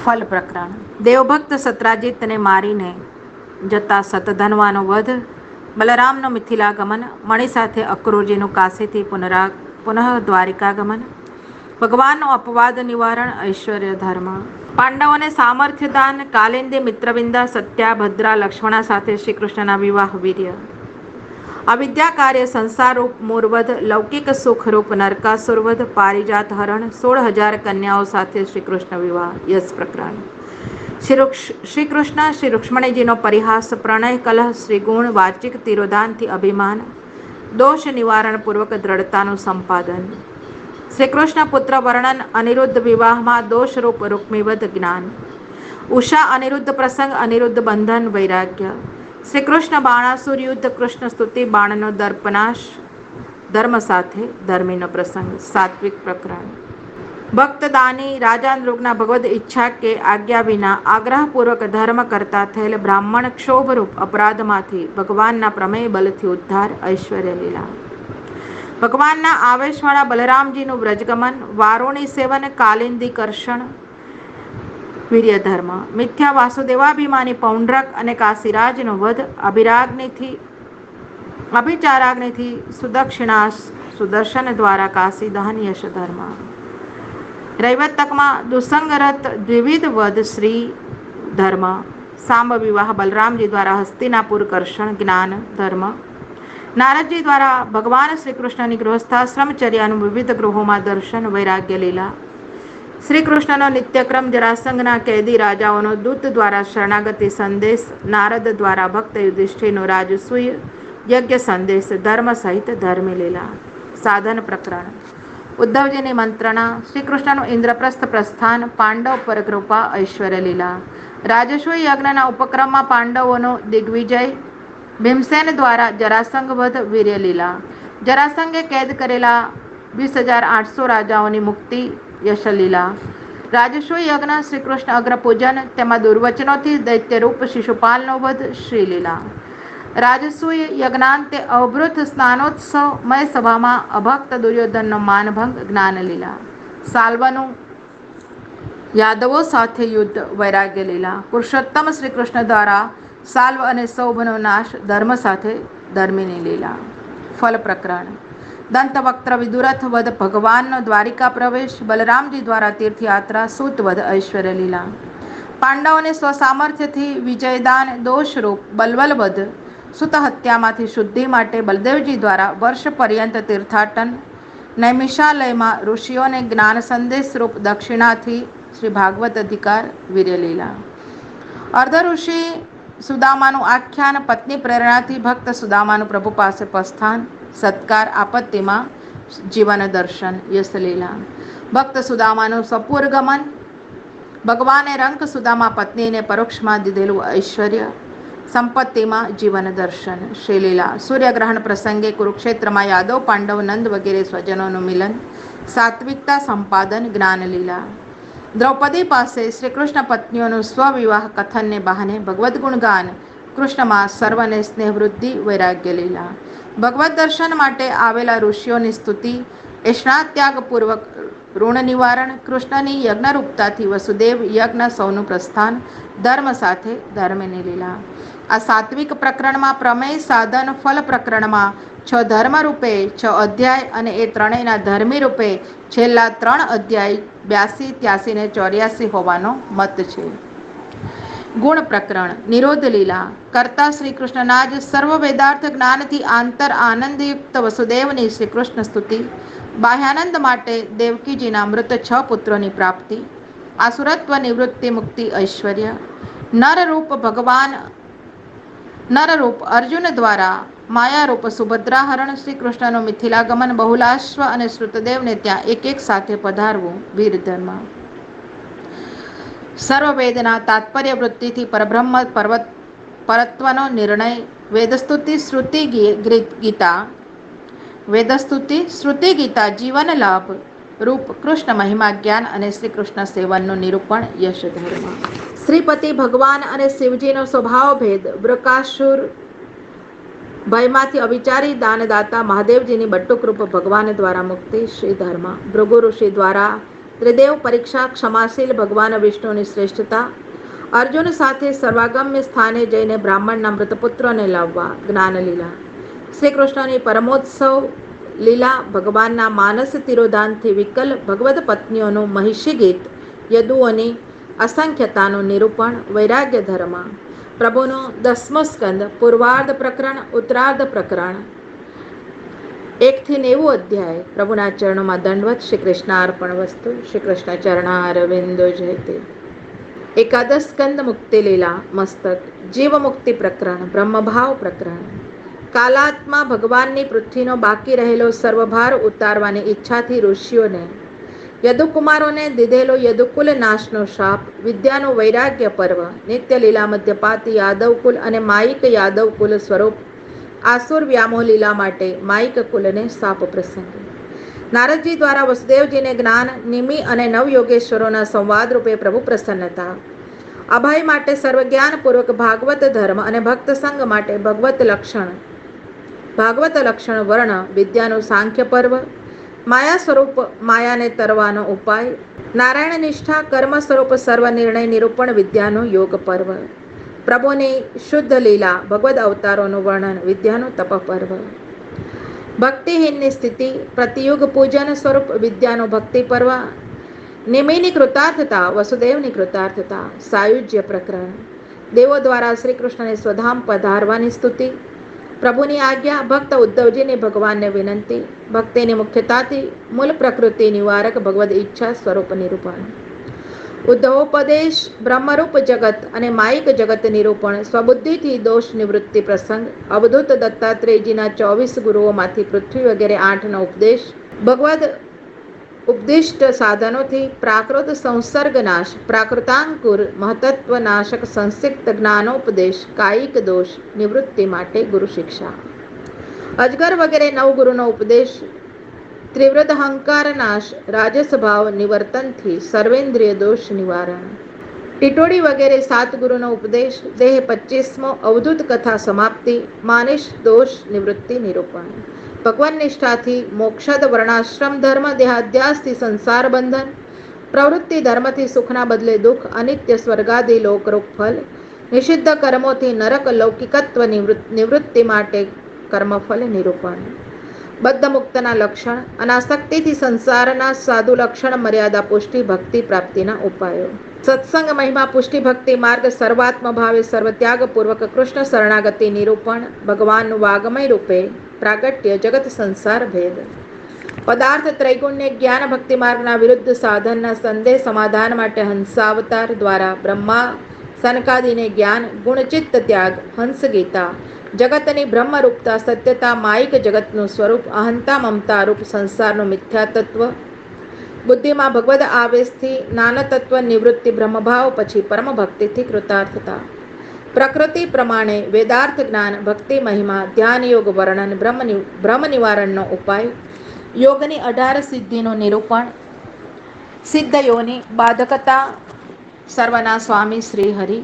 ફલ પ્રકરણ. દેવભક્ત સત્રાજીતને મારીને જતા સતધનવાનો વધ, બલરામનો મિથિલાગમન, મણિ સાથે અક્રૂરજીનું કાશીથી પુનઃ દ્વારિકાગમન, ભગવાનનો અપવાદ નિવારણ, ઐશ્વર્ય ધર્મ, પાંડવોને સામર્થ્યદાન, કાલિંદી મિત્રવિંદા, સત્યા, ભદ્રા, લક્ષ્મણા સાથે શ્રી કૃષ્ણના વિવાહ, વીર્ય, અવિદ્યા કાર્ય સંસારરૂપ મૂરવધ, લૌકિક સુખરૂપ નરકાસુરવધ, પારિજાત હરણ, 16,000 કન્યાઓ સાથે શ્રી કૃષ્ણ વિવાહ, યશ પ્રકરણ. શ્રી કૃષ્ણ શ્રી રૂક્ષ્મણીજીનો પરિહાસ, પ્રણય કલહ, શ્રી ગુણ વાચિક તિરોધાનથી અભિમાન, દોષ નિવારણ પૂર્વક દ્રઢતાનું સંપાદન, શ્રી કૃષ્ણ પુત્ર વર્ણન, અનિરુદ્ધ વિવાહમાં દોષરૂપ રૂક્મિવધ જ્ઞાન, ઉષા અનિરુદ્ધ પ્રસંગ, અનિરુદ્ધ બંધન, વૈરાગ્ય, શ્રી કૃષ્ણ બાણાસુર યુદ્ધ, કૃષ્ણ સ્તુતિ, બાણનો દર્પનાશ, ધર્મ સાથે ધર્મીનો પ્રસંગ, સાત્વિક પ્રકરણ. ભક્તદાની રાજા નૃગના ભગવદ ઈચ્છા કે આજ્ઞા વિના આગ્રહપૂર્વક ધર્મ કરતા થયેલ બ્રાહ્મણ ક્ષોભરૂપ અપરાધમાંથી ભગવાનના પ્રમેય બલથી ઉદ્ધાર, ઐશ્વર્ય લીલા, ભગવાનના આવેશવાળા બલરામજીનું વ્રજગમન, વારોણી સેવન, કાલિંદી કર્ષણ, વીર્ય ધર્મ, મિથ્યા વાસુદેવાભિમાની પૌંડ્રક અને કાશીરાજનો વધ, અભિચારાગ્નિથી સુદક્ષિણા સુદર્શન દ્વારા કાશી દહન, યશ ધર્મ, રૈવતકમાં દુસંગરત દ્વિવિધ વધ, શ્રી ધર્મ, સાંબ વિવાહ બલરામજી દ્વારા હસ્તિનાપુર કર્ષણ, જ્ઞાન ધર્મ, નારદજી દ્વારા ભગવાન શ્રી કૃષ્ણની ગૃહસ્થાશ્રમચર્યાનું વિવિધ ગૃહોમાં દર્શન, વૈરાગ્ય લીલા, શ્રી કૃષ્ણનો નિત્યક્રમ, જરાસંઘના કેદી રાજાઓનો દૂત દ્વારા શરણાગતિ સંદેશ, નારદ દ્વારા ભક્ત યુધિષ્ઠિરનો રાજસૂય યજ્ઞ સંદેશ, ધર્મ સહિત ધર્મી લીલા, સાધન પ્રકરણ. ઉદ્ધવજીની મંત્રણા, શ્રી કૃષ્ણનું ઇન્દ્રપ્રસ્થ પ્રસ્થાન, પાંડવ પર કૃપા, ઐશ્વર્ય લીલા, રાજસૂય યજ્ઞના ઉપક્રમમાં પાંડવોનો દિગ્વિજય, ભીમસેન દ્વારા જરાસંઘ વધ, વીર્ય લીલા, જરાસંઘે કેદ કરેલા 20,800 રાજાઓની મુક્તિ, યશલીલા, રાજસૂય યજ્ઞ, શ્રી કૃષ્ણ અગ્ર પૂજન, તેમાં દુર્વચનોથી દૈત્યરૂપ શિશુપાલનો વધ, શ્રીલીલા, રાજસૂય યજ્ઞાંતે અવભૃત સ્નાનોત્સવમય સભામાં અભક્ત દુર્યોધનનો માનભંગ, જ્ઞાનલીલા, સાલ્વનું યાદવો સાથે યુદ્ધ, વૈરાગ્ય લીલા, પુરુષોત્તમ શ્રી કૃષ્ણ દ્વારા સાલ્વ અને સૌભનો નાશ, ધર્મ સાથે ધર્મીની લીલા, ફલ પ્રકરણ. દંતવક્ત્ર વિદુરથ વધ, ભગવાનનો દ્વારિકા પ્રવેશ, બલરામજી દ્વારા તીર્થયાત્રા, સૂત વધ, ઐશ્વર્ય લીલા, પાંડવોને સ્વસામર્થ્યથી વિજયદાન, દોષરૂપ બલવલ વધ, સુત હત્યામાંથી શુદ્ધિ માટે બલદેવજી દ્વારા વર્ષ પર્યંત તીર્થાટન, નૈમિષાલયમાં ઋષિઓને જ્ઞાન સંદેશરૂપ દક્ષિણાથી શ્રી ભાગવત અધિકાર, વીર્યલીલા, અર્ધ ઋષિ સુદામાનું આખ્યાન, પત્ની પ્રેરણાથી ભક્ત સુદામાનું પ્રભુ પાસે પ્રસ્થાન, સત્કાર, આપત્તિમાં જીવન દર્શન, યશલીલા, ભક્ત સુદામાનું સપૂર ગમન, ભગવાને રંક સુદામા પત્નીને પરોક્ષમાં દીધેલું ઐશ્વર્ય, સંપત્તિમાં જીવન દર્શન, શ્રીલીલા, સૂર્યગ્રહણ પ્રસંગે કુરુક્ષેત્રમાં યાદવ પાંડવ નંદ વગેરે સ્વજનોનું મિલન, સાત્વિકતા સંપાદન, જ્ઞાનલીલા, દ્રૌપદી પાસે શ્રી કૃષ્ણ પત્નીઓનું સ્વવિવાહ કથનને બહાને ભગવદ્ ગુણગાન, કૃષ્ણમાં સર્વને સ્નેહવૃદ્ધિ, વૈરાગ્ય લીલા, ભગવદ્ દર્શન માટે આવેલા ઋષિઓની સ્તુતિ, એષ્ણાત્યાગપૂર્વક ઋણ નિવારણ, કૃષ્ણની યજ્ઞરૂપતાથી વસુદેવ યજ્ઞ સૌનું પ્રસ્થાન, ધર્મ સાથે ધર્મની લીલા. આ સાત્વિક પ્રકરણમાં પ્રમેય, સાધન, ફલ પ્રકરણમાં 6 ધર્મ રૂપે 6 અધ્યાય અને એ ત્રણેયના ધર્મી રૂપે છેલ્લા 3 અધ્યાય 82, 83 ને 84 હોવાનો મત છે. ગુણ પ્રકરણ. નિરોધ લીલા કરતા શ્રી કૃષ્ણના જ સર્વ વેદાર્થ જ્ઞાનથી આંતર આનંદયુક્ત વસુદેવની શ્રી કૃષ્ણ સ્તુતિ, બાહ્યાનંદ માટે દેવકીજીના મૃત 6 પુત્રોની પ્રાપ્તિ, આસુરત્વ નિવૃત્તિ, મુક્તિ, ઐશ્વર્ય, નરરૂપ અર્જુન દ્વારા માયારૂપ સુભદ્રાહરણ, શ્રી કૃષ્ણનું મિથિલાગમન, બહુલાશ્વ અને શ્રુતદેવને ત્યાં એક સાથે પધારવું, વીર ધર્મ, સર્વવેદના તાત્પર્ય વૃત્તિથી પરબ્રહ્મ પરત્વનો નિર્ણય, વેદસ્તુતિ શ્રુતિ ગીતા જીવન લાભ રૂપ, કૃષ્ણ મહિમા જ્ઞાન અને શ્રી કૃષ્ણ સેવનનું નિરૂપણ, યશ ધર્મ, શ્રીપતિ ભગવાન અને શિવજીનો સ્વભાવ ભેદ, વૃકાસુર ભયમાંથી અવિચારી દાનદાતા મહાદેવજીની બટુકરૂપ ભગવાન દ્વારા મુક્તિ, શ્રી ધર્મ, ભૃગુ ઋષિ દ્વારા ત્રિદેવ પરીક્ષા, ક્ષમાશીલ ભગવાન વિષ્ણુની શ્રેષ્ઠતા, અર્જુન સાથે સર્વાગમ્ય સ્થાને જઈને બ્રાહ્મણના મૃતપુત્રોને લાવવા, જ્ઞાન લીલા, શ્રી કૃષ્ણની પરમોત્સવ લીલા, ભગવાનના માનસ તિરોધાનથી વિકલ ભગવદ પત્નીઓનું મહિષી ગીત, યદુઓની અસંખ્યતાનું નિરૂપણ, વૈરાગ્ય ધર્મ, પ્રભુનો 10મો સ્કંદ, પૂર્વાર્ધ પ્રકરણ, ઉત્તરાર્ધ પ્રકરણ, 1 થી 90 અધ્યાય. પ્રભુના ચરણોમાં દંડવત. શ્રી કૃષ્ણ અર્પણ વસ્તુ. શ્રી કૃષ્ણ ચરણારવિંદો જયતે. એકાદશ સ્કંદ, મુક્તિ લીલા મસ્તક, જીવ મુક્તિ પ્રકરણ, બ્રહ્મભાવ પ્રકરણ. કાલાત્મા ભગવાનની પૃથ્વીનો બાકી રહેલો સર્વભાર ઉતારવાની ઈચ્છાથી ઋષિઓને યદુકુમારોને દીધેલો યદુકુલ નાશનો શાપ, વિદ્યાનું વૈરાગ્ય પર્વ, નિત્ય લીલા મધ્યપાતી યાદવકુલ અને માયિક યાદવકુલ સ્વરૂપ આસુર વ્યામોહ લીલા માટે માયિક કુલને શાપ પ્રસંગે નારદજી દ્વારા વસુદેવજીને જ્ઞાન, નિમિ અને નવયોગેશ્વરોના સંવાદ રૂપે પ્રભુ પ્રસન્નતા, અભય માટે સર્વજ્ઞાનપૂર્વક ભાગવત ધર્મ અને ભક્ત સંગ માટે ભાગવત લક્ષણ વર્ણ, વિદ્યાનું સાંખ્ય પર્વ, માયા સ્વરૂપ માયાને તરવાનો ઉપાય, નારાયણ નિષ્ઠા કર્મ સ્વરૂપ સર્વ નિર્ણય નિરૂપણ વિદ્યાનું યોગ પર્વ, પ્રભુની શુદ્ધ લીલા ભગવદ અવતારોનું વર્ણન, વિદ્યાનું તપ પર્વ, ભક્તિહીનની સ્થિતિ, પ્રતિયુગ પૂજન સ્વરૂપ વિદ્યાનું ભક્તિ પર્વ, નિમિની કૃતાર્થતા, વસુદેવની કૃતાર્થતા, સાયુજ્ય પ્રકરણ, દેવો દ્વારા શ્રી કૃષ્ણને સ્વધામ પધારવાની સ્તુતિ, પ્રભુની આજ્ઞા, ભક્ત ઉદ્ધવજીની ભગવાનને વિનંતી, ભક્તિની મુખ્યતાથી મૂળ પ્રકૃતિ નિવારક ભગવદ ઈચ્છા સ્વરૂપ નિરૂપણ, ઉદ્ધવોપદેશ, બ્રહ્મરૂપ જગત અને માયિક જગત નિરૂપણ, સ્વબુદ્ધિથી દોષ નિવૃત્તિ પ્રસંગ, અવધૂત દત્તાત્રેયજીના 24 ગુરુઓમાંથી પૃથ્વી વગેરે 8નો ઉપદેશ, ભગવદ ઉપદિષ્ટ સાધનોથી પ્રાકૃત સંસર્ગ નાશ, પ્રાકૃતાંકુર મહતત્વ નાશક સંસિક્ત જ્ઞાનોપદેશ, કાયિક દોષ નિવૃત્તિ માટે ગુરુ શિક્ષા, અજગર વગેરે 9 ગુરુનો ઉપદેશ, ત્રિવૃદ અહંકાર નાશ, રાજસ ભાવ નિવર્તનથી સર્વેન્દ્રિય દોષ નિવારણ, ટીટોડી વગેરે 7 ગુરુનો ઉપદેશ, દેહ 25મો, અવધૂત કથા સમાપ્તિ, માનિશ દોષ નિવૃત્તિ નિરૂપણ, ભગવાન નિષ્ઠાથી મોક્ષદ વર્ણાશ્રમ ધર્મ, દેહાધ્યાસથી સંસાર બંધન, પ્રવૃત્તિ ધર્મથી સુખના બદલે દુઃખ, અનિત્ય સ્વર્ગાદી લોકરૂપ ફલ, નિષિદ્ધ કર્મોથી નરક લૌકિકત્વ નિવૃત્તિ માટે કર્મફલ નિરૂપણ, બદ્ધ મુક્તના લક્ષણ, અનાસક્તિથી સંસારના સાધુ લક્ષણ, મર્યાદા પુષ્ટિ ભક્તિ પ્રાપ્તિના ઉપાયો, સત્સંગ મહિમા પુષ્ટિ ભક્તિ માર્ગ, સર્વાત્મ ભાવે સર્વત્યાગ પૂર્વક કૃષ્ણ શરણાગતિ નિરૂપણ, ભગવાનનું વાગમય રૂપે પ્રાગટ્ય, જગત સંસાર ભેદ, પદાર્થ ત્રૈગુણ્ય જ્ઞાન ભક્તિ માર્ગના વિરુદ્ધ સાધનના સંદેહ સમાધાન માટે હંસાવતાર દ્વારા બ્રહ્મા સનકાદિને જ્ઞાન, ગુણચિત્ત ત્યાગ, હંસ ગીતા, જગતની બ્રહ્મરૂપતા, સત્યતા, માયિક જગતનું સ્વરૂપ, અહંતા મમતા રૂપ સંસારનું મિથ્યાતત્વ, બુદ્ધિમાં ભગવદ આવેશથી નાનતત્વ નિવૃત્તિ, બ્રહ્મભાવ પછી પરમ ભક્તિથી કૃતાર્થતા, પ્રકૃતિ પ્રમાણે વેદાર્થ જ્ઞાન, ભક્તિ મહિમા, ધ્યાન યોગ વર્ણન, બ્રહ્મ નિવારણનો ઉપાય, યોગની 18 સિદ્ધિનું નિરૂપણ, સિદ્ધયોની બાધકતા, સર્વના સ્વામી શ્રી હરિ,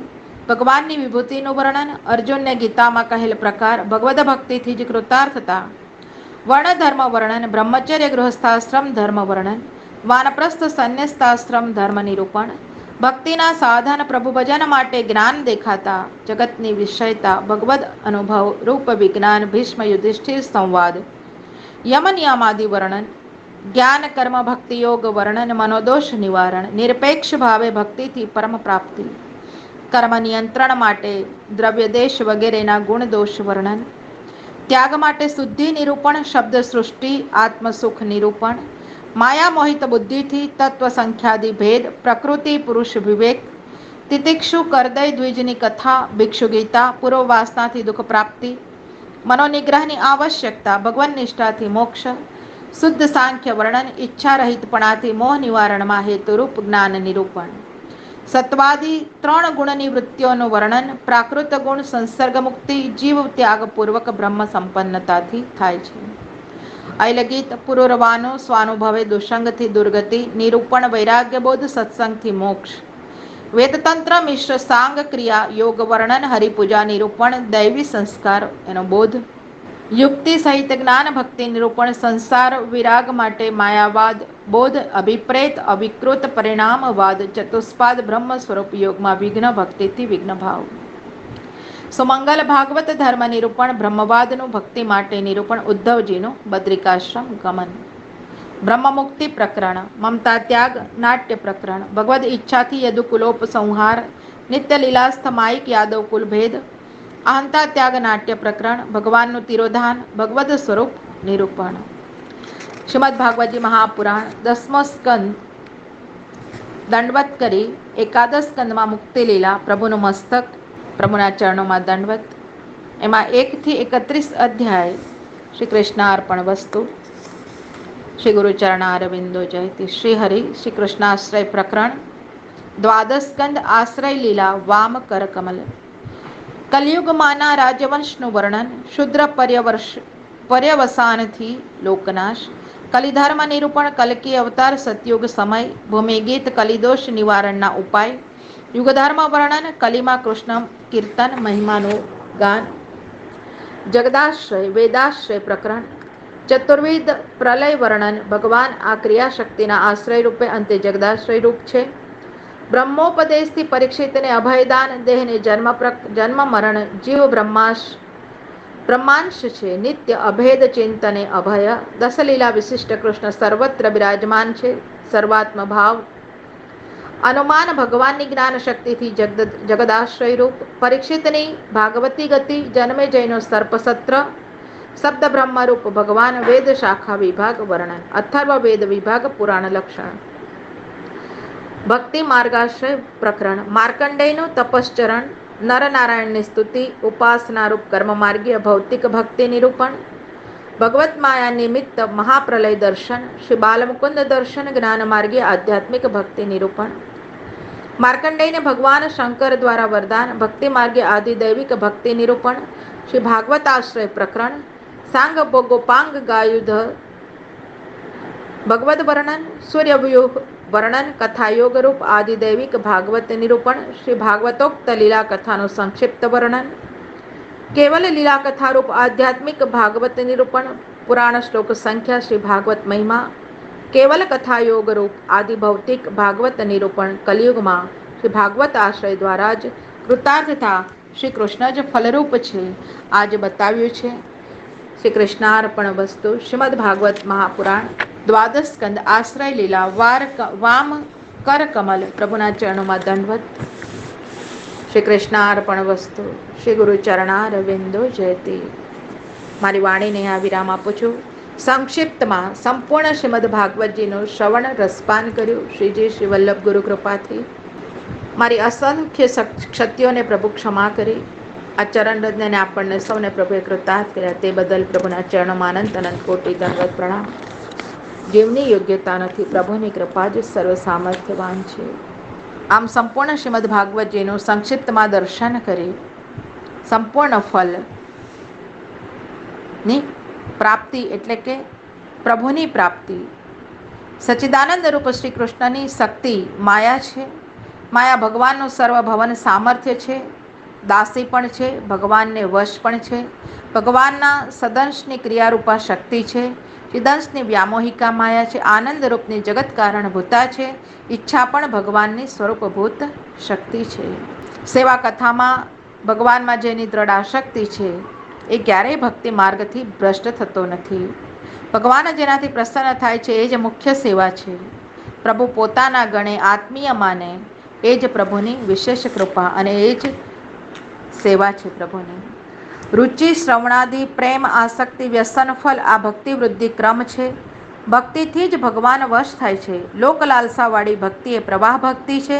ભગવાનની વિભૂતિનું વર્ણન, અર્જુનને ગીતામાં કહેલ પ્રકાર, ભગવદ ભક્તિથી જ કૃતાર્થતા, વર્ણધર્મ વર્ણન, બ્રહ્મચર્ય ગૃહસ્થાશ્રમ ધર્મ વર્ણન, વાનપ્રસ્થ સંન્યસ્તાશ્રમ ધર્મ નિરૂપણ, ભક્તિના સાધન પ્રભુ ભજન માટે જ્ઞાન દેખાતા, જગતની વિષયતા, ભગવદ અનુભવ રૂપ વિજ્ઞાન, ભીષ્મ યુધિષ્ઠિર સંવાદ, યમ નિયમાદિ વર્ણન, જ્ઞાન કર્મ ભક્તિ યોગ વર્ણન, મનોદોષ નિવારણ, નિરપેક્ષ ભાવે ભક્તિથી પરમ પ્રાપ્તિ, કર્મ નિયંત્રણ માટે દ્રવ્ય દેશ વગેરેના ગુણ દોષ વર્ણન, ત્યાગ માટે શુદ્ધિ નિરૂપણ, શબ્દ સૃષ્ટિ, આત્મસુખ નિરૂપણ, માયા મોહિત બુદ્ધિથી તત્વ સંખ્યાદિ ભેદ, પ્રકૃતિ પુરુષ વિવેક, તિતિક્ષુ કરદય દ્વિજની કથા, ભિક્ષુ ગીતા, પૂર્વ વાસનાથી દુઃખ પ્રાપ્તિ, મનોનિગ્રહની આવશ્યકતા, ભગવાન નિષ્ઠાથી મોક્ષ, શુદ્ધ સાંખ્ય વર્ણન, ઈચ્છા રહિતપણાથી મોહ નિવારણમાં હેતુરૂપ જ્ઞાન નિરૂપણ, સત્વાદી 3 ગુણની વૃત્તિઓનું વર્ણન, પ્રાકૃત ગુણ સંસર્ગ મુક્તિ, જીવ ત્યાગપૂર્વક બ્રહ્મ સંપન્નતાથી થાય છે, અયલગીત પુરોરવાનો સ્વાનુભવે દુષંગથી દુર્ગતિ નિરૂપણ, વૈરાગ્ય બોધ સત્સંગથી મોક્ષ, વેદતંત્ર મિશ્ર સાંગ ક્રિયા યોગ વર્ણન, હરિપૂજા નિરૂપણ, દૈવી સંસ્કાર એનો બોધ, યુક્તિ સહિત જ્ઞાન ભક્તિ નિરૂપણ સંસાર વિરાગ માટે માયાવાદ બોધ અભિપ્રેત અવિકૃત પરિણામવાદ ચતુષ્પાદ બ્રહ્મ સ્વરૂપ યોગમાં વિઘ્ન ભક્તિથી વિઘ્ન ભાવ સુમંગલ ભાગવત ધર્મ નિરૂપણ બ્રહ્મવાદનું ભક્તિ માટે નિરૂપણ ઉદ્ધવજીનું બદ્રિકાશ્રમ ગમન બ્રહ્મ મુક્તિ પ્રકરણ મમતા ત્યાગ નાટ્ય પ્રકરણ ભગવદ ઈચ્છાથી યદુકુલોપ સંહાર નિત્ય લીલાસ્થ માઇક યાદવ કુલ ભેદ અહંતા ત્યાગ નાટ્ય પ્રકરણ ભગવાનનું તિરોધાન ભગવદ સ્વરૂપ નિરૂપણ શ્રીમદ ભાગવતજી મહાપુરાણ 10મો સ્કંદ દંડવત કરી એકાદશ સ્કંદમાં મુક્તિ લીલા પ્રભુનું મસ્તક પ્રભુના ચરણોમાં દંડવત એમાં 1 થી 31 અધ્યાય શ્રી કૃષ્ણાર્પણ વસ્તુ શ્રી ગુરુ ચરણારવિંદો જયતિ શ્રી હરિ શ્રી કૃષ્ણાશ્રય પ્રકરણ દ્વાદશ સ્કંદ આશ્રય લીલા વામ કર કમલ કલયુગમાંના રાજવંશનું વર્ણન શુદ્ર પર્યવસાનથી લોકનાશ કલિધર્મ નિરૂપણ કલ્કી અવતાર સતયુગ સમય ભૂમિગીત કલિદોષ નિવારણના ઉપાય યુગધર્મ વર્ણન કલિમાં કૃષ્ણ કીર્તન મહિમાનું ગાન જગદાશ્રય વેદાશ્રય પ્રકરણ ચતુર્વિધ પ્રલય વર્ણન ભગવાન આ ક્રિયાશક્તિના આશ્રય રૂપે અંતે જગદાશ્રય રૂપ છે બ્રહ્મોપદેશથી પરીક્ષિતને અભયદાન દેહને જન્મ મરણ જીવ બ્રહ્માંશ છે નિત્ય અભેદ ચિંતને અભય દસલીલા વિશિષ્ટ કૃષ્ણ સર્વત્ર બિરાજમાન છે સર્વાત્મ ભાવ અનુમાન ભગવાનની જ્ઞાન શક્તિથી જગદાશ્રય રૂપ પરીક્ષિતની ભાગવતી ગતિ જન્મે જયનો સર્પસત્ર શબ્દ બ્રહ્મરૂપ ભગવાન વેદ શાખા વિભાગ વર્ણન અથર્વ વેદ વિભાગ પુરાણ લક્ષણ ભક્તિ માર્ગાશ્રય પ્રકરણ માર્કંડેયનું તપશ્ચરણ નરનારાયણની સ્તુતિ ઉપાસનારૂપ કર્મ માર્ગીય ભૌતિક ભક્તિ નિરૂપણ ભગવત માયા નિમિત્ત મહાપ્રલય દર્શન શ્રી બાલમુકુંદ દર્શન જ્ઞાન માર્ગીય આધ્યાત્મિક ભક્તિ નિરૂપણ માર્કંડેયને ભગવાન શંકર દ્વારા વરદાન ભક્તિ માર્ગે આદિદૈવિક ભક્તિ નિરૂપણ શ્રી ભાગવત આશ્રય પ્રકરણ સાંગ ગોપાંગ ગાયુધ ભગવદ વર્ણન સૂર્યવ્યુહ વર્ણન કથાયોગ રૂપ આદિદૈવિક ભાગવત નિરૂપણ શ્રી ભાગવતોક્ત લીલા કથાનું સંક્ષિપ્ત વર્ણન કેવલ લીલા કથારૂપ આધ્યાત્મિક ભાગવત નિરૂપણ પુરાણ શ્લોક સંખ્યા શ્રી ભાગવત મહિમા કેવલ કથાયોગ રૂપ આદિ ભૌતિક ભાગવત નિરૂપણ કલિયુગમાં શ્રી ભાગવત આશ્રય દ્વારા જ કૃતાર્થતા શ્રી કૃષ્ણ જ ફલરૂપ છે આજ બતાવ્યું છે શ્રી કૃષ્ણાર્પણ વસ્તુ શ્રીમદ ભાગવત મહાપુરાણ દ્વાદશ સ્કંદ આશ્રય લીલા વામ કર કમલ પ્રભુના ચરણોમાં દંડવત શ્રી કૃષ્ણાર્પણ વસ્તુ શ્રી ગુરુ ચરણારવિંદો જયતિ મારી વાણીને આ વિરામ આપું છું સંક્ષિપ્તમાં સંપૂર્ણ શ્રીમદ ભાગવતજીનું શ્રવણ રસપાન કર્યું શ્રીજી શ્રી વલ્લભ ગુરુ કૃપાથી મારી અસંખ્ય ક્ષતિઓને પ્રભુ ક્ષમા કરી આ ચરણ રત્નને આપણને સૌને પ્રભુએ કૃતાર્થ કર્યા તે બદલ પ્રભુના ચરણોમાં અનંત અનંત કોટી દંડવત પ્રણામ જેમની યોગ્યતા નથી પ્રભુની કૃપા જ સર્વ સામર્થ્યવાન છે આમ સંપૂર્ણ શ્રીમદ ભાગવતજીનું સંક્ષિપ્તમાં દર્શન કરી સંપૂર્ણ ફલની પ્રાપ્તિ એટલે કે પ્રભુની પ્રાપ્તિ સચ્ચિદાનંદ રૂપ શ્રી કૃષ્ણની શક્તિ માયા છે માયા ભગવાનનું સર્વભવન સામર્થ્ય છે દાસી પણ છે ભગવાનને વશ પણ છે ભગવાનના સદંશની ક્રિયારૂપા શક્તિ છે ચિદંશની વ્યામોહિકા માયા છે આનંદ રૂપની જગત કારણભૂતા છે ઈચ્છા પણ ભગવાનની સ્વરૂપભૂત શક્તિ છે સેવા કથામાં ભગવાનમાં જેની દ્રઢ આસક્તિ છે એ ક્યારેય ભક્તિ માર્ગથી ભ્રષ્ટ થતો નથી ભગવાન જેનાથી પ્રસન્ન થાય છે એ જ મુખ્ય સેવા છે પ્રભુ પોતાના ગણે આત્મીય માને એ જ પ્રભુની વિશેષ કૃપા અને એ જ સેવા છે પ્રભુની રુચિ શ્રવણાદિ પ્રેમ આસક્તિ વ્યસન ફલ આ ભક્તિ વૃદ્ધિ ક્રમ છે ભક્તિથી જ ભગવાન વશ થાય છે લોકલાલસાવાળી ભક્તિ એ પ્રવાહ ભક્તિ છે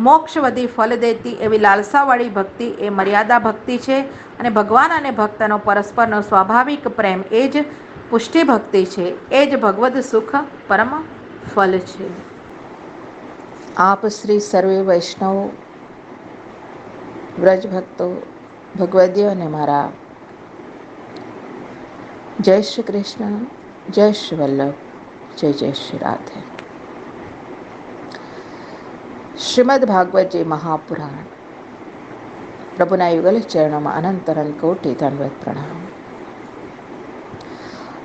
મોક્ષવદી ફલ દેતી એવી લાલસાવાળી ભક્તિ એ મર્યાદા ભક્તિ છે અને ભગવાન અને ભક્તનો પરસ્પરનો સ્વાભાવિક પ્રેમ એ જ પુષ્ટિ ભક્તિ છે એ જ ભગવદ સુખ પરમ ફલ છે આપ શ્રી સર્વે વૈષ્ણવો વ્રજ ભક્તો ભગવદીઓ અને મારા જય શ્રી કૃષ્ણ જય શ્રી વલ્લભ જય જય શ્રી રાધે શ્રીમદ ભાગવતજી મહાપુરાણ પ્રભુના યુગલ ચરણોમાં અનંત અનંત કોટી દંડવત પ્રણામ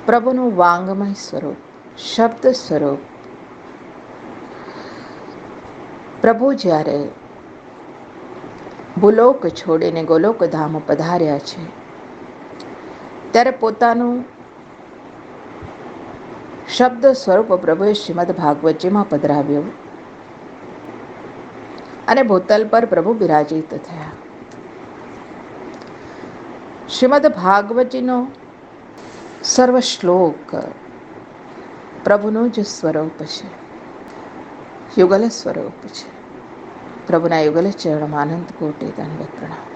પ્રભુનું વાંગમય સ્વરૂપ, શબ્દ સ્વરૂપ. પ્રભુ જ્યારે ભૂલોક છોડીને ગોલોક ધામ પધાર્યા છે, ત્યારે પોતાનું શબ્દ સ્વરૂપ પ્રભુએ શ્રીમદ ભાગવતજીમાં પધરાવ્યું અને ભૂતલ પર પ્રભુ બિરાજિત થયા. શ્રીમદ ભાગવતજીનો સર્વ શ્લોક પ્રભુનું જ સ્વરૂપ છે, યુગલ સ્વરૂપ છે. પ્રભુના યુગલ ચરણમાં અનંત કોટી દંડવત પ્રણામ.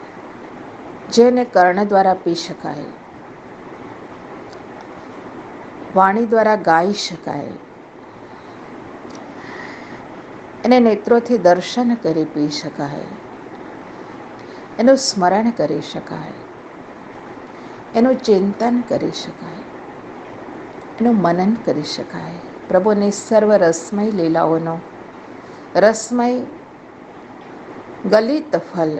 જેને કર્ણ દ્વારા પી શકાય, વાણી દ્વારા ગાઈ શકાય, એને નેત્રોથી દર્શન કરી પી શકાય, એનું સ્મરણ કરી શકાય, એનું ચિંતન કરી શકાય, એનું મનન કરી શકાય. પ્રભુની સર્વ રસમય લીલાઓનો રસમય ગલિત ફલ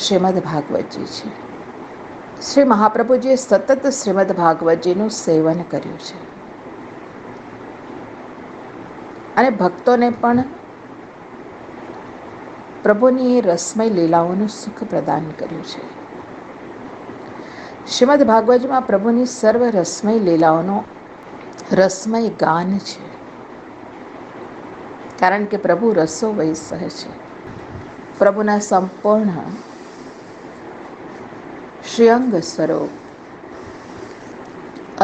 શ્રીમદ ભાગવતજી છે. શ્રી મહાપ્રભુજીએ સતત શ્રીમદ ભાગવતજીનું સેવન કર્યું છે અને ભક્તોને પણ પ્રભુની એ રસમય લીલાઓનું સુખ પ્રદાન કર્યું છે. શ્રીમદ ભાગવતજીમાં પ્રભુની સર્વ રસમય લીલાઓનો રસમય ગાન છે, કારણ કે પ્રભુ રસો વૈસહ છે. પ્રભુના સંપૂર્ણ શ્રીઅંગ સ્વરૂપ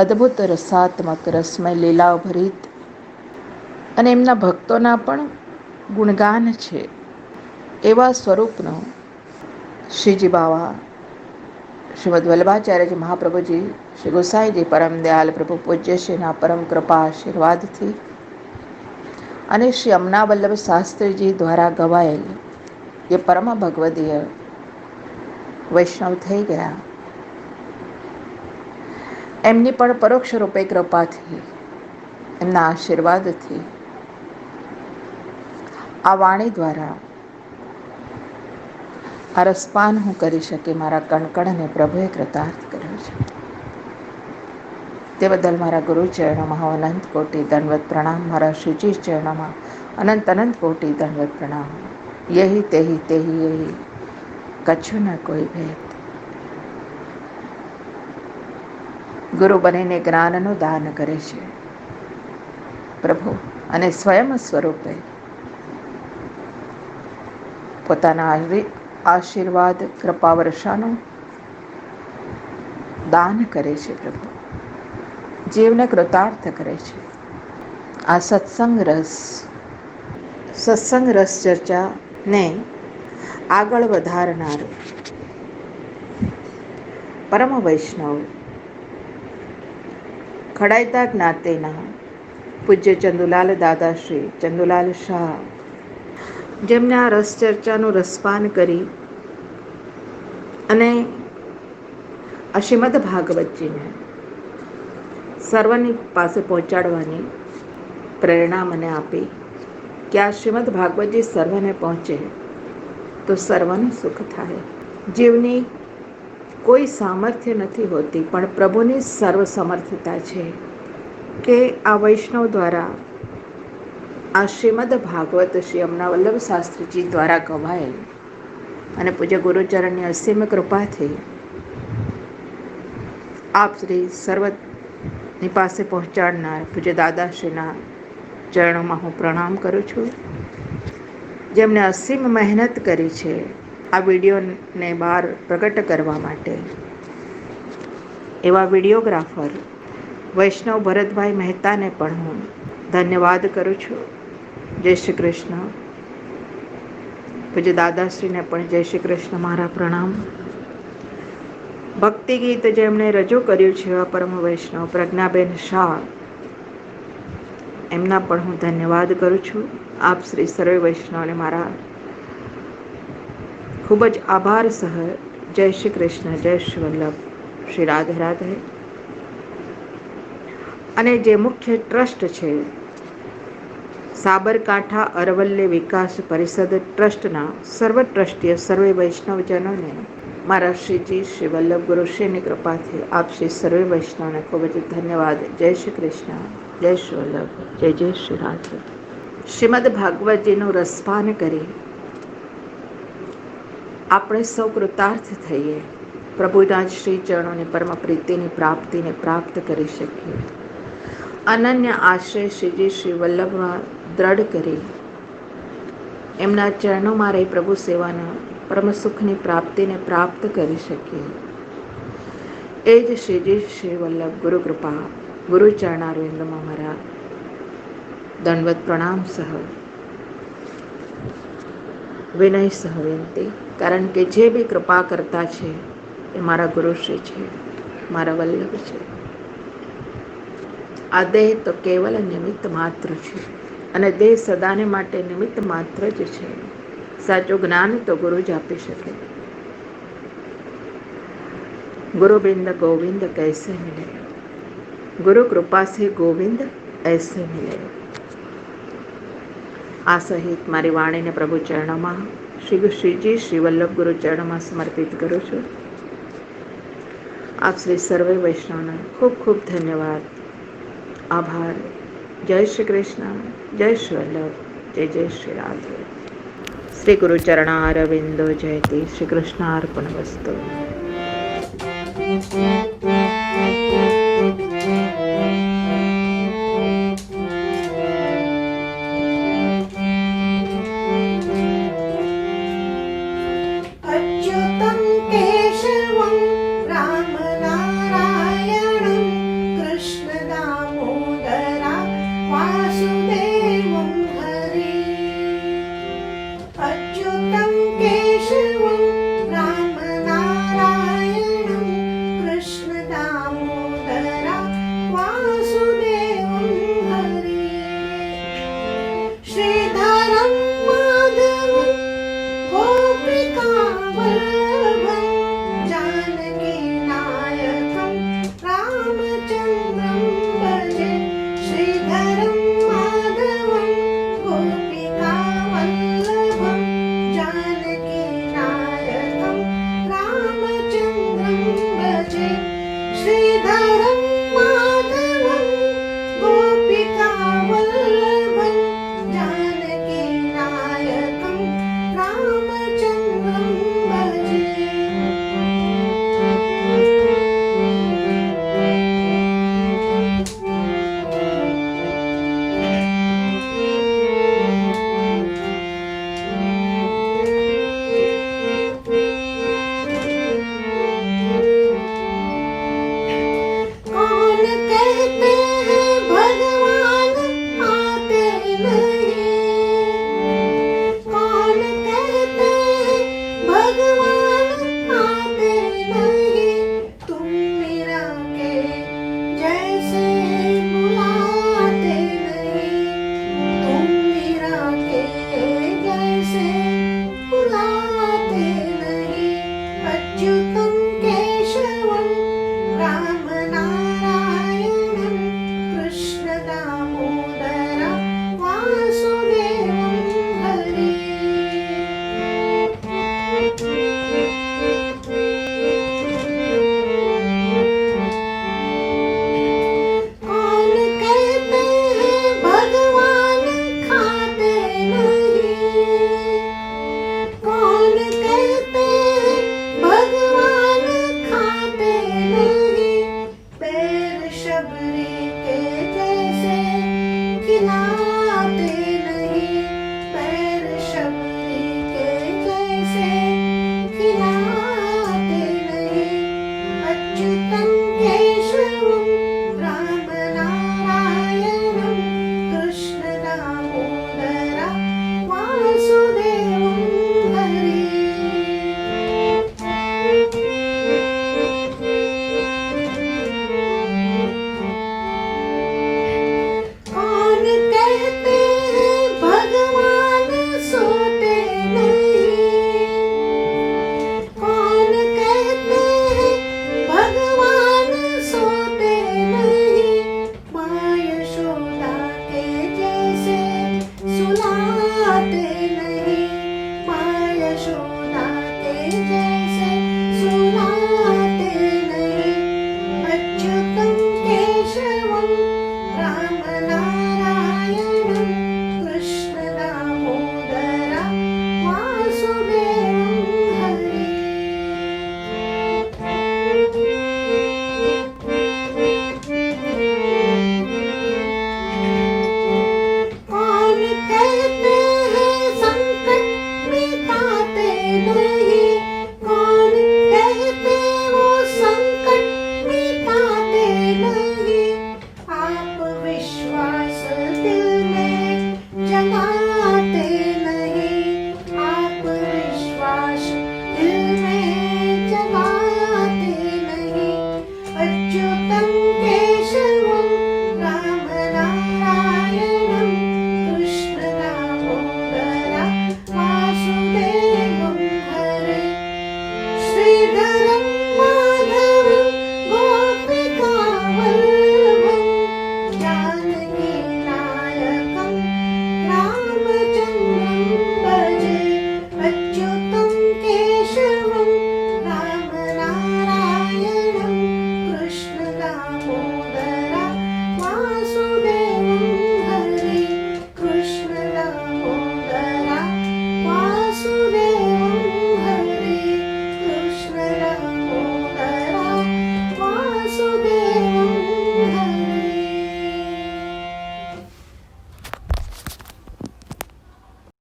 અદ્ભુત રસાત્મક રસમય લીલાઓ ભરિત અને એમના ભક્તોના પણ ગુણગાન છે એવા સ્વરૂપનો શ્રીજી બાવા શ્રીમદ વલ્લભાચાર્યજી મહાપ્રભુજી, શ્રી ગોસાઈજી પરમ દયાલ પ્રભુ પૂજ્યશ્રીના પરમ કૃપા આશીર્વાદથી અને શ્રી અમના વલ્લભ શાસ્ત્રીજી દ્વારા ગવાયેલ એ પરમ ભગવદીય વૈષ્ણવ થઈ ગયા. એમની પણ પરોક્ષ રૂપે કૃપાથી, એમના આશીર્વાદથી આ વાણી દ્વારા આ રસપાન હું કરી શકી મારા કણકણને પ્રભુએ કૃતાર્થ કર્યો છે. તે બદલ મારા ગુરુચરણોમાં અનંત કોટી દંડવત પ્રણામ. મારા શ્રીજી ચરણોમાં અનંત અનંત કોટી દંડવત પ્રણામ. યહી તેહી તેહી યહી, કછું ન કોઈ ભેદ. ગુરુ બનીને જ્ઞાનનું દાન કરે છે પ્રભુ, અને સ્વયં સ્વરૂપે પોતાના આશીર્વાદ કૃપા વર્ષાનું દાન કરે છે પ્રભુ, જીવને કૃતાર્થ કરે છે. આ સત્સંગ રસ ચર્ચાને આગળ વધારનાર પરમ વૈષ્ણવ ખડાયતા જ્ઞાતિના પૂજ્ય ચંદુલાલ દાદાશ્રી ચંદુલાલ શાહ, જેમને આ રસ ચર્ચાનું રસપાન કરી અને આ શ્રીમદ ભાગવતજીને સર્વની પાસે પહોંચાડવાની પ્રેરણા મને આપી કે આ શ્રીમદ ભાગવતજી સર્વને પહોંચે તો સર્વનું સુખ થાય. જીવની કોઈ સામર્થ્ય નથી હોતી, પણ પ્રભુની સર્વ સમર્થતા છે કે આ વૈષ્ણવ દ્વારા આ શ્રીમદ ભાગવત શ્રી અમના વલ્લભ શાસ્ત્રીજી દ્વારા ગવાયેલ અને પૂજ્ય ગુરુચરણની અસીમ કૃપાથી આપ શ્રી સર્વની પાસે પહોંચાડનાર પૂજ્ય દાદાશ્રીના ચરણોમાં હું પ્રણામ કરું છું, જેમણે અસીમ મહેનત કરી છે આ વિડીયોને બહાર પ્રગટ કરવા માટે. એવા વિડીયોગ્રાફર વૈષ્ણવ ભરતભાઈ મહેતાને પણ હું ધન્યવાદ કરું છું. જય શ્રી કૃષ્ણ. પૂજ્ય દાદાશ્રીને પણ જય શ્રી કૃષ્ણ, મારા પ્રણામ. ભક્તિ ગીત જેમણે રજૂ કર્યું છે એવા પરમ વૈષ્ણવ પ્રજ્ઞાબેન શાહ, એમના પણ હું ધન્યવાદ કરું છું. આપ શ્રી સર્વે વૈષ્ણવને મારા ખૂબ જ આભાર સહ જય શ્રી કૃષ્ણ, જય શ્રી વલ્લભ, શ્રી રાધે રાધે. અને જે મુખ્ય ટ્રસ્ટ છે સાબરકાંઠા અરવલ્લી વિકાસ પરિષદ ટ્રસ્ટના સર્વ ટ્રસ્ટીય સર્વે વૈષ્ણવજનોને મારા શ્રીજી શ્રી વલ્લભ ગુરુશ્રીની કૃપાથી આપ શ્રી સર્વે વૈષ્ણવને ખૂબ જ ધન્યવાદ. જય શ્રી કૃષ્ણ, જય શ્રી વલ્લભ, જય જય શ્રી રાધે. શ્રીમદ ભાગવતજીનું રસપાન કરી આપણે સૌ કૃતાર્થ થઈએ, પ્રભુના શ્રી ચરણોની પરમ પ્રીતિની પ્રાપ્તિને પ્રાપ્ત કરી શકીએ. અનન્ય આશ્રય શ્રીજી શ્રી વલ્લભમાં દ્રઢ કરી એમના ચરણોમાં રહી પ્રભુ સેવાના પરમ સુખની પ્રાપ્તિને પ્રાપ્ત કરી શકીએ. એ જ શ્રીજી શ્રી વલ્લભ ગુરુ કૃપા, ગુરુ ચરણારવિંદમાં મારા દંડવત પ્રણામ સહ વિનય સહ વિનંતી. કારણ કે જે બી કૃપા કરતા છે એ મારા ગુરુશ્રી છે, મારા વલ્લભ છે. આ દેહ તો કેવલ નિમિત્ત માત્ર છે અને દેહ સદાને માટે નિમિત્ત માત્ર જ છે. સાચું જ્ઞાન તો ગુરુ જ આપી શકે. गुरुबिंद गोविंद कैसे मिले, गुरु कृपा से गोविंद ऐसे मिले. આ સહિત મારી વાણીને પ્રભુ ચરણોમાં શ્રીજી શ્રી વલ્લભ ગુરુ ચરણોમાં સમર્પિત કરું છું. આપ શ્રી સર્વે વૈષ્ણવને ખૂબ ખૂબ ધન્યવાદ, આભાર. જય શ્રી કૃષ્ણ, જય શ્રી વલ્લભ, જય જય શ્રી રાધે. શ્રી ગુરુ ચરણારવિંદો જયતિ. શ્રી કૃષ્ણાર્પણમસ્તુ.